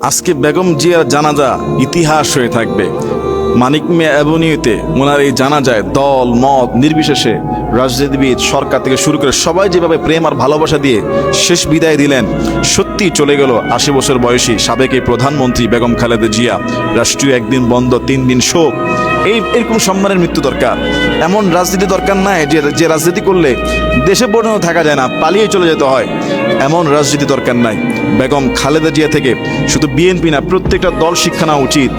আজকে বেগম জিয়ার জানাজা ইতিহাস হয়ে থাকবে। মানিক মিয়া অ্যাভিনিউতে ওনার এই জানাজায় দল মত নির্বিশেষে রাজনীতিবিদ সরকার থেকে শুরু করে সবাই যেভাবে প্রেম আর ভালোবাসা দিয়ে শেষ বিদায় দিলেন, সত্যি চলে গেল ৮০ বছর বয়সী সাবেক এই প্রধানমন্ত্রী বেগম খালেদা জিয়া। রাষ্ট্রীয় একদিন বন্ধ, ৩ দিন শোক। এরকম সম্মানের মৃত্যু দরকার। এমন রাজনীতি দরকার নাই যে রাজনীতি করলে দেশে পর্যন্ত থাকা যায় না, পালিয়ে চলে যেতে হয়। এমন রাজনীতি দরকার নাই। বেগম খালেদা জিয়া থেকে শুধু বিএনপি না, প্রত্যেকটা দল শিক্ষা নেওয়া উচিত।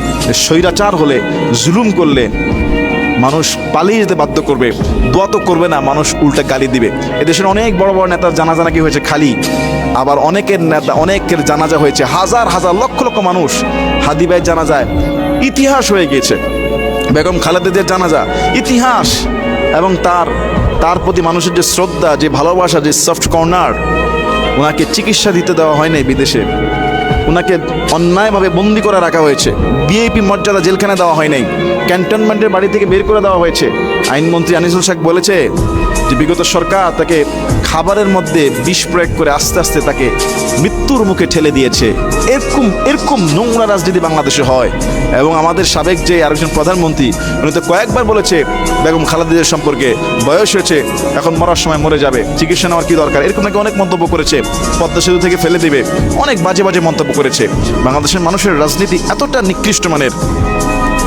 স্বৈরাচার হলে, জুলুম করলে মানুষ পালিয়ে যেতে বাধ্য করবে, দোয়া তো করবে না, মানুষ উল্টা গালি দিবে। এদেশের অনেক বড় বড় নেতার জানাজা নাকি হয়েছে খালি, আবার অনেকের জানাজা হয়েছে হাজার হাজার লক্ষ লক্ষ মানুষ। হাদি ভাইয়ের জানাজায় ইতিহাস হয়ে গিয়েছে, বেগম খালেদা জিয়ার জানাজা ইতিহাস। এবং তার প্রতি মানুষের যে শ্রদ্ধা, যে ভালোবাসা, যে সফট কর্নার। ওনাকে চিকিৎসা দিতে দেওয়া হয় নাই বিদেশে, ওনাকে অন্যায়ভাবে বন্দি করে রাখা হয়েছে, ভিআইপি মর্যাদা জেলখানায় দেওয়া হয় নাই, ক্যান্টনমেন্টের বাড়ি থেকে বের করে দেওয়া হয়েছে। আইনমন্ত্রী আনিসুল শেখ বলেছে যে বিগত সরকার তাকে খাবারের মধ্যে বিষ প্রয়োগ করে আস্তে আস্তে তাকে মৃত্যুর মুখে ঠেলে দিয়েছে। এরকম নোংরা রাজনীতি বাংলাদেশে হয়। এবং আমাদের সাবেক যে আরেকজন প্রধানমন্ত্রী, উনি তো কয়েকবার বলেছে বেগম খালেদা জিয়ার সম্পর্কে, বয়স হয়েছে, এখন মরার সময় মরে যাবে, চিকিৎসা নেওয়ার কি দরকার, এরকম নাকি অনেক মন্তব্য করেছে। পদ্মা সেতু থেকে ফেলে দেবে, অনেক বাজে বাজে মন্তব্য করেছে। বাংলাদেশের মানুষের রাজনীতি এতটা নিকৃষ্ট মানের।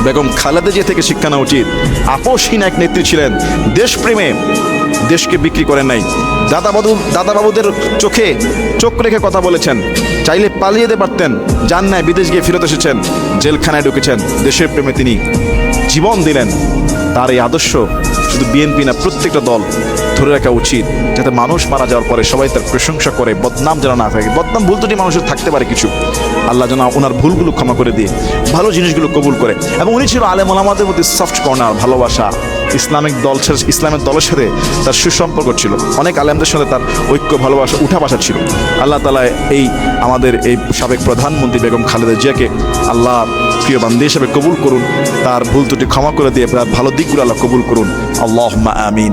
বেগম খালেদা জিয়া থেকে শিক্ষা নেওয়া উচিত। আপোষহীন এক নেত্রী ছিলেন, দেশপ্রেমে দেশকে বিক্রি করেন নাই। দাদাবাবুদের চোখে চোখ রেখে কথা বলেছেন, চাইলে পালিয়ে যেতে পারতেন, যান নাই, বিদেশ গিয়ে ফেরত এসেছেন, জেলখানায় ঢুকেছেন। দেশের প্রেমে তিনি জীবন দিলেন। তার এই আদর্শ শুধু বিএনপি না, প্রত্যেকটা দল ধরে রাখা উচিত, যাতে মানুষ মারা যাওয়ার পরে সবাই তার প্রশংসা করে, বদনাম যেন না থাকে। বদনাম ভুল ত্রুটি মানুষের থাকতে পারে কিছু, আল্লাহ যেন ওনার ভুলগুলো ক্ষমা করে দিয়ে ভালো জিনিসগুলো কবুল করে। এবং উনি ছিল আলেম ওলামাদের প্রতি সফট কর্নার, ভালোবাসা। ইসলামের দলের সাথে তার সুসম্পর্ক ছিল, অনেক আলেমদের সাথে তার ঐক্য, ভালোবাসা, উঠা বসা ছিল। আল্লাহ তাআলা আমাদের এই সাবেক প্রধানমন্ত্রী বেগম খালেদা জিয়াকে আল্লাহ প্রিয় বান্দী হিসেবে কবুল করুন, তার ভুল ত্রুটি ক্ষমা করে দিয়ে তার ভালো দিকগুলো আল্লাহ কবুল করুন। আল্লাহুম্মা আমিন।